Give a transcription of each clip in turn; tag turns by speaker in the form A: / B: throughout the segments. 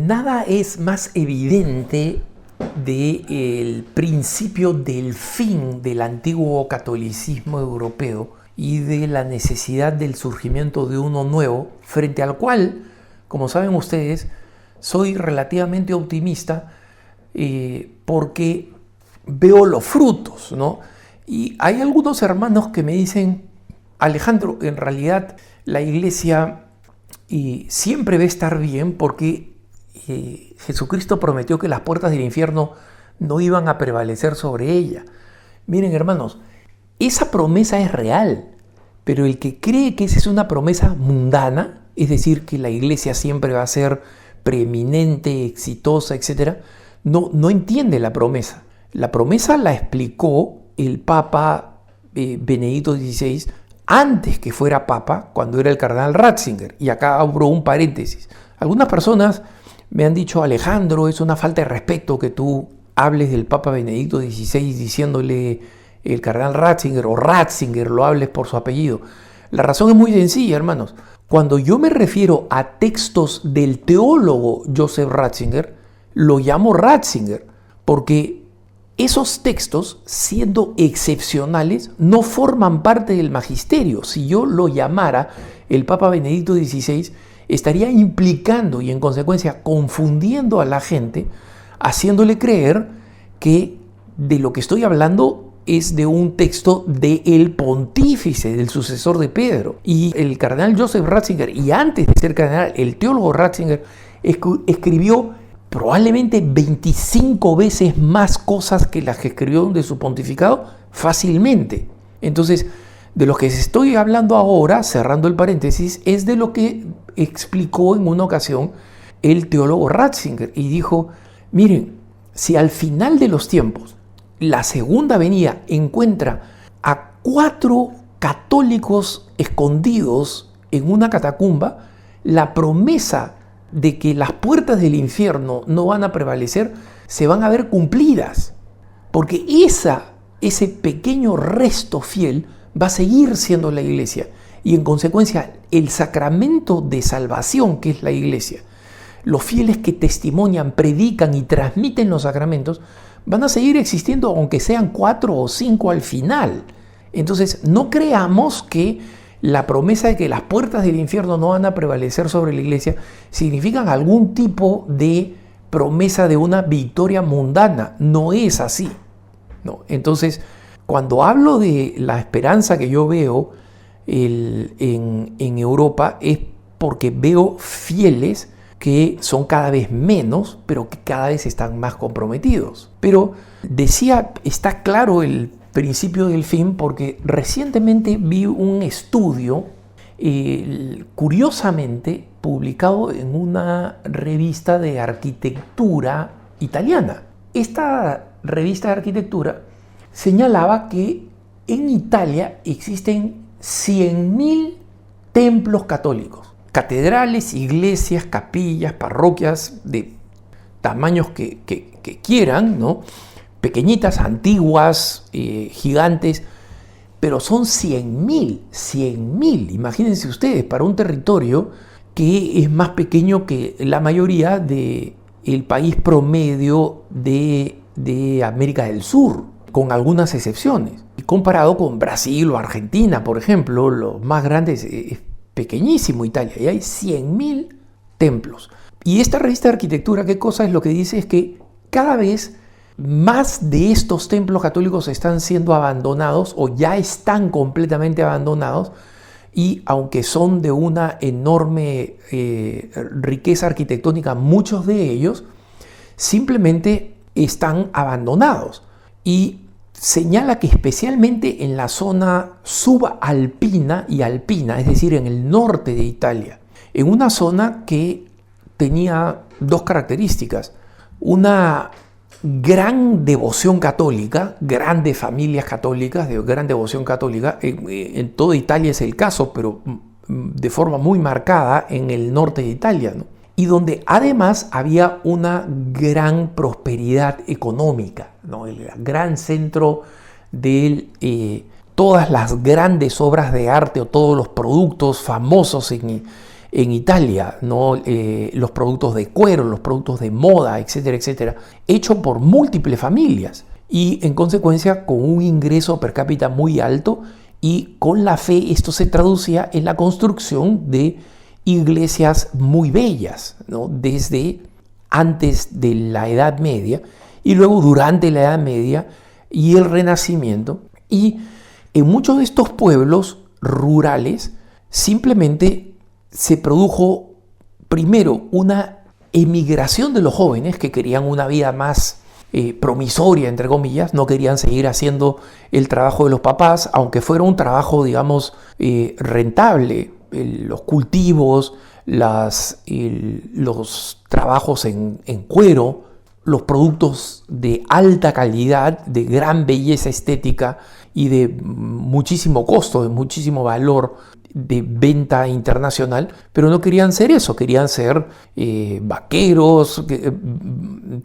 A: Nada es más evidente del principio del fin del antiguo catolicismo europeo y de la necesidad del surgimiento de uno nuevo, frente al cual, como saben ustedes, soy relativamente optimista porque veo los frutos, ¿no? Y hay algunos hermanos que me dicen: Alejandro, en realidad la iglesia siempre va a estar bien porque Jesucristo prometió que las puertas del infierno no iban a prevalecer sobre ella. Miren, hermanos, esa promesa es real, pero el que cree que esa es una promesa mundana, es decir, que la iglesia siempre va a ser preeminente, exitosa, etc., no entiende la promesa. La promesa la explicó el Papa Benedicto XVI antes que fuera Papa, cuando era el cardenal Ratzinger. Y acá abro un paréntesis. Algunas personas me han dicho: Alejandro, es una falta de respeto que tú hables del Papa Benedicto XVI diciéndole el cardenal Ratzinger, o Ratzinger, lo hables por su apellido. La razón es muy sencilla, hermanos. Cuando yo me refiero a textos del teólogo Joseph Ratzinger, lo llamo Ratzinger, porque esos textos, siendo excepcionales, no forman parte del magisterio. Si yo lo llamara el Papa Benedicto XVI, estaría implicando y en consecuencia confundiendo a la gente, haciéndole creer que de lo que estoy hablando es de un texto del pontífice, del sucesor de Pedro. Y el cardenal Joseph Ratzinger, y antes de ser cardenal, el teólogo Ratzinger, escribió probablemente 25 veces más cosas que las que escribió de su pontificado fácilmente. Entonces, de lo que estoy hablando ahora, cerrando el paréntesis, es de lo que explicó en una ocasión el teólogo Ratzinger, y dijo: miren, si al final de los tiempos la segunda venida encuentra a 4 católicos escondidos en una catacumba, la promesa de que las puertas del infierno no van a prevalecer se van a ver cumplidas, porque ese pequeño resto fiel va a seguir siendo la iglesia, y en consecuencia el sacramento de salvación, que es la iglesia, los fieles que testimonian, predican y transmiten los sacramentos, van a seguir existiendo aunque sean 4 o 5 al final. Entonces, no creamos que la promesa de que las puertas del infierno no van a prevalecer sobre la iglesia significan algún tipo de promesa de una victoria mundana. No es así, ¿no? Entonces, cuando hablo de la esperanza que yo veo en Europa, es porque veo fieles que son cada vez menos, pero que cada vez están más comprometidos. Pero decía, está claro el principio del fin, porque recientemente vi un estudio, curiosamente publicado en una revista de arquitectura italiana. Esta revista de arquitectura señalaba que en Italia existen 100.000 templos católicos. Catedrales, iglesias, capillas, parroquias de tamaños que quieran, ¿no? Pequeñitas, antiguas, gigantes, pero son 100.000. Imagínense ustedes, para un territorio que es más pequeño que la mayoría del país promedio de América del Sur, con algunas excepciones. Comparado con Brasil o Argentina, por ejemplo, los más grandes, es pequeñísimo Italia, y hay 100.000 templos. Y esta revista de arquitectura, ¿qué cosa es lo que dice? Es que cada vez más de estos templos católicos están siendo abandonados o ya están completamente abandonados, y aunque son de una enorme riqueza arquitectónica, muchos de ellos simplemente están abandonados. Y señala que especialmente en la zona subalpina y alpina, es decir, en el norte de Italia, en una zona que tenía 2 características: una gran devoción católica, grandes familias católicas de gran devoción católica. En toda Italia es el caso, pero de forma muy marcada en el norte de Italia, ¿no? Y donde además había una gran prosperidad económica, ¿no? El gran centro de todas las grandes obras de arte o todos los productos famosos en en Italia, ¿no? Los productos de cuero, los productos de moda, etcétera, etcétera, hecho por múltiples familias y en consecuencia con un ingreso per cápita muy alto, y con la fe esto se traducía en la construcción de iglesias muy bellas, ¿no? Desde antes de la Edad Media y luego durante la Edad Media y el Renacimiento. Y en muchos de estos pueblos rurales simplemente se produjo primero una emigración de los jóvenes que querían una vida más promisoria, entre comillas, no querían seguir haciendo el trabajo de los papás, aunque fuera un trabajo, digamos, rentable, los cultivos, los trabajos en cuero, los productos de alta calidad, de gran belleza estética y de muchísimo costo, de muchísimo valor de venta internacional, pero no querían ser eso, querían ser vaqueros,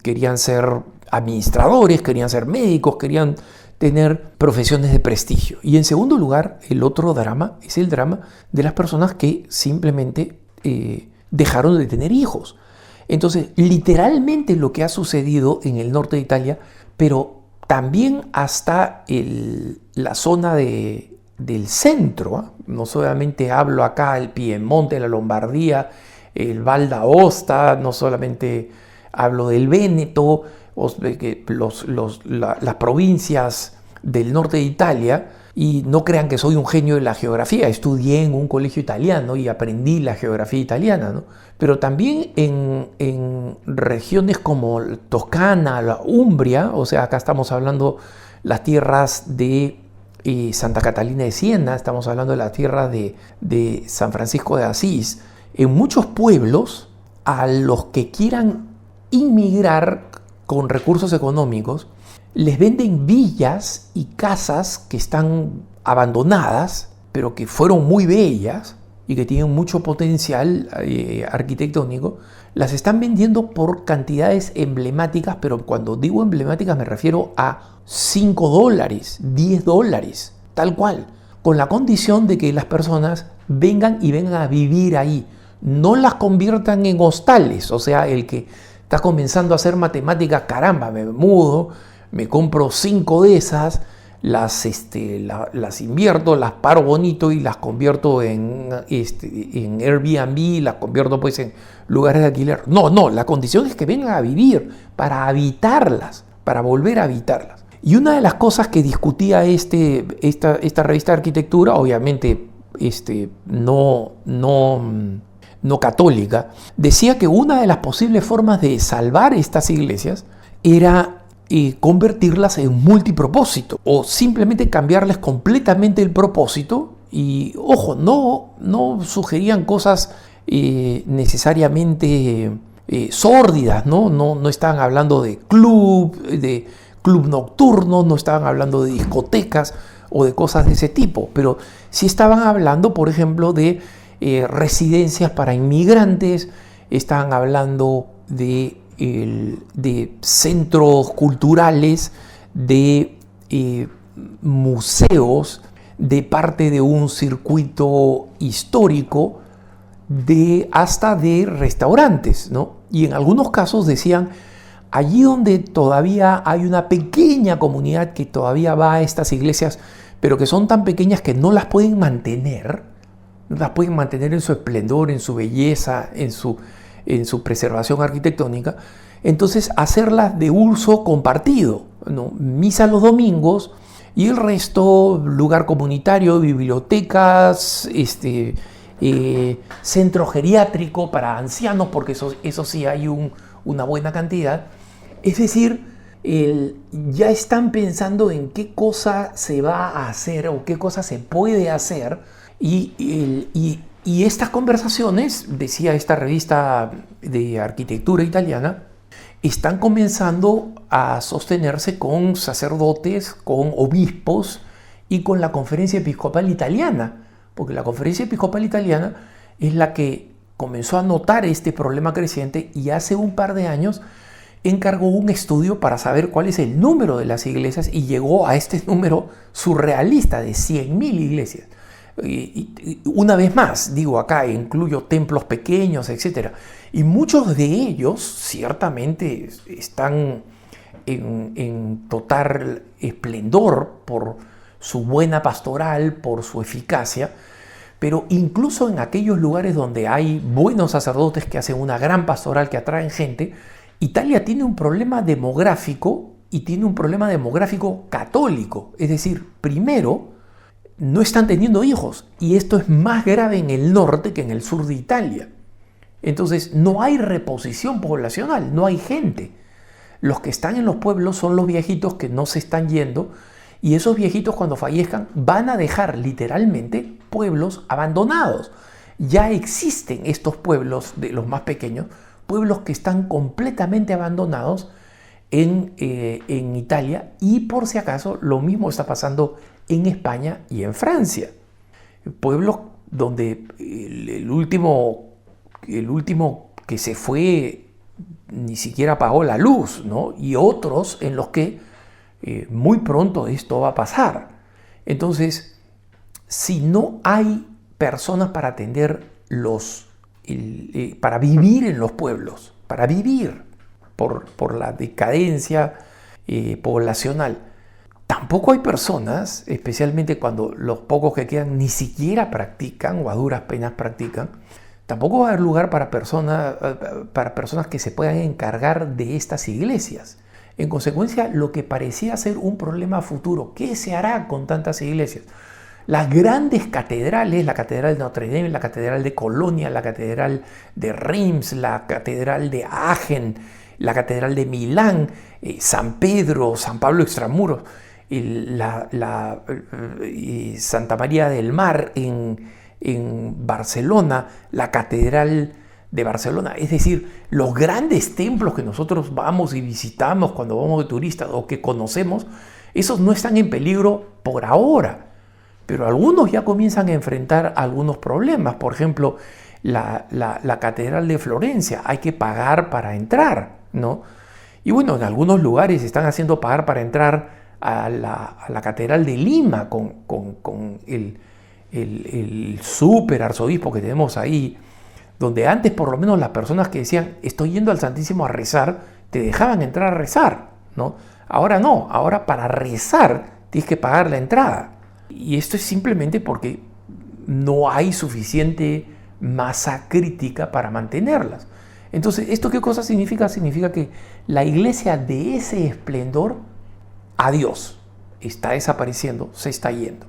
A: querían ser administradores, querían ser médicos, querían tener profesiones de prestigio. Y en segundo lugar, el otro drama es el drama de las personas que simplemente dejaron de tener hijos. Entonces, literalmente lo que ha sucedido en el norte de Italia, pero también hasta la zona del centro, no solamente hablo acá del Piemonte, la Lombardía, el Val d'Aosta, no solamente hablo del Véneto, las provincias del norte de Italia, y no crean que soy un genio de la geografía, estudié en un colegio italiano y aprendí la geografía italiana, ¿no? Pero también en regiones como Toscana, la Umbria, o sea, acá estamos hablando las tierras de Santa Catalina de Siena, estamos hablando de las tierras de San Francisco de Asís, en muchos pueblos a los que quieran inmigrar con recursos económicos, les venden villas y casas que están abandonadas, pero que fueron muy bellas y que tienen mucho potencial arquitectónico. Las están vendiendo por cantidades emblemáticas, pero cuando digo emblemáticas me refiero a $5, $10, tal cual, con la condición de que las personas vengan a vivir ahí. No las conviertan en hostales, o sea, el que está comenzando a hacer matemáticas, caramba, me mudo, me compro 5 de esas, las invierto, las paro bonito y las convierto en Airbnb, las convierto pues en lugares de alquiler. No, la condición es que vengan a vivir, para habitarlas, para volver a habitarlas. Y una de las cosas que discutía esta revista de arquitectura, obviamente no católica, decía que una de las posibles formas de salvar estas iglesias era convertirlas en multipropósito o simplemente cambiarles completamente el propósito. Y ojo, no sugerían cosas necesariamente sórdidas, no estaban hablando de club nocturno, no estaban hablando de discotecas o de cosas de ese tipo, pero sí estaban hablando, por ejemplo, de residencias para inmigrantes, estaban hablando de centros culturales, de museos, de parte de un circuito histórico, hasta de restaurantes, ¿no? Y en algunos casos decían, allí donde todavía hay una pequeña comunidad que todavía va a estas iglesias, pero que son tan pequeñas que no las pueden mantener en su esplendor, en su belleza, en su preservación arquitectónica, entonces hacerlas de uso compartido, ¿no? Misa los domingos y el resto lugar comunitario, bibliotecas, centro geriátrico para ancianos, porque eso sí hay una buena cantidad. Es decir, ya están pensando en qué cosa se va a hacer o qué cosa se puede hacer, y estas conversaciones, decía esta revista de arquitectura italiana, están comenzando a sostenerse con sacerdotes, con obispos y con la Conferencia Episcopal Italiana, porque la Conferencia Episcopal Italiana es la que comenzó a notar este problema creciente y hace un par de años encargó un estudio para saber cuál es el número de las iglesias y llegó a este número surrealista de 100.000 iglesias. Una vez más, digo acá, incluyo templos pequeños, etc. Y muchos de ellos ciertamente están en total esplendor por su buena pastoral, por su eficacia, pero incluso en aquellos lugares donde hay buenos sacerdotes que hacen una gran pastoral, que atraen gente, Italia tiene un problema demográfico y tiene un problema demográfico católico. Es decir, primero, no están teniendo hijos y esto es más grave en el norte que en el sur de Italia. Entonces no hay reposición poblacional, no hay gente. Los que están en los pueblos son los viejitos que no se están yendo y esos viejitos cuando fallezcan van a dejar literalmente pueblos abandonados. Ya existen estos pueblos, de los más pequeños, pueblos que están completamente abandonados en Italia y por si acaso lo mismo está pasando en España y en Francia. Pueblos donde el último que se fue ni siquiera pagó la luz, ¿no? Y otros en los que muy pronto esto va a pasar. Entonces, si no hay personas para atender para vivir en los pueblos, para vivir por la decadencia poblacional, tampoco hay personas, especialmente cuando los pocos que quedan ni siquiera practican o a duras penas practican, tampoco va a haber lugar para personas que se puedan encargar de estas iglesias. En consecuencia, lo que parecía ser un problema futuro, ¿qué se hará con tantas iglesias? Las grandes catedrales, la Catedral de Notre Dame, la Catedral de Colonia, la Catedral de Reims, la Catedral de Aachen, la Catedral de Milán, San Pedro, San Pablo Extramuros, Santa María del Mar en Barcelona, la Catedral de Barcelona, es decir, los grandes templos que nosotros vamos y visitamos cuando vamos de turistas o que conocemos, esos no están en peligro por ahora, pero algunos ya comienzan a enfrentar algunos problemas. Por ejemplo, la Catedral de Florencia, hay que pagar para entrar, ¿no? Y bueno, en algunos lugares están haciendo pagar para entrar a la Catedral de Lima con el super arzobispo que tenemos ahí, donde antes por lo menos las personas que decían estoy yendo al Santísimo a rezar, te dejaban entrar a rezar, ¿no? Ahora no, ahora para rezar tienes que pagar la entrada. Y esto es simplemente porque no hay suficiente masa crítica para mantenerlas. Entonces, ¿esto qué cosa significa? Significa que la iglesia de ese esplendor, adiós, está desapareciendo, se está yendo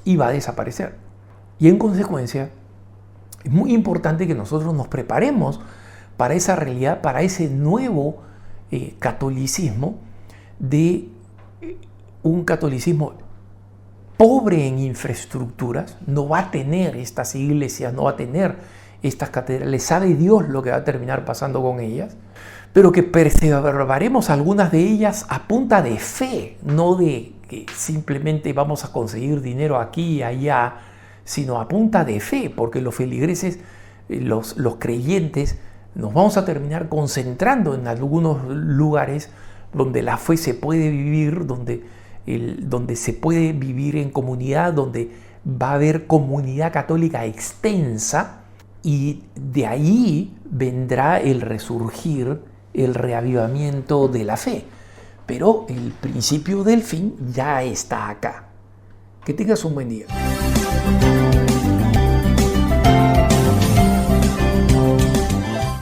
A: y va a desaparecer. Y en consecuencia, es muy importante que nosotros nos preparemos para esa realidad, para ese nuevo catolicismo, de un catolicismo pobre en infraestructuras. No va a tener estas iglesias, no va a tener estas catedrales, sabe Dios lo que va a terminar pasando con ellas, pero que perseveraremos algunas de ellas a punta de fe, no de que simplemente vamos a conseguir dinero aquí y allá, sino a punta de fe, porque los feligreses, los creyentes, nos vamos a terminar concentrando en algunos lugares donde la fe se puede vivir, donde se puede vivir en comunidad, donde va a haber comunidad católica extensa, y de ahí vendrá el resurgir, el reavivamiento de la fe. Pero el principio del fin ya está acá. Que tengas un buen día.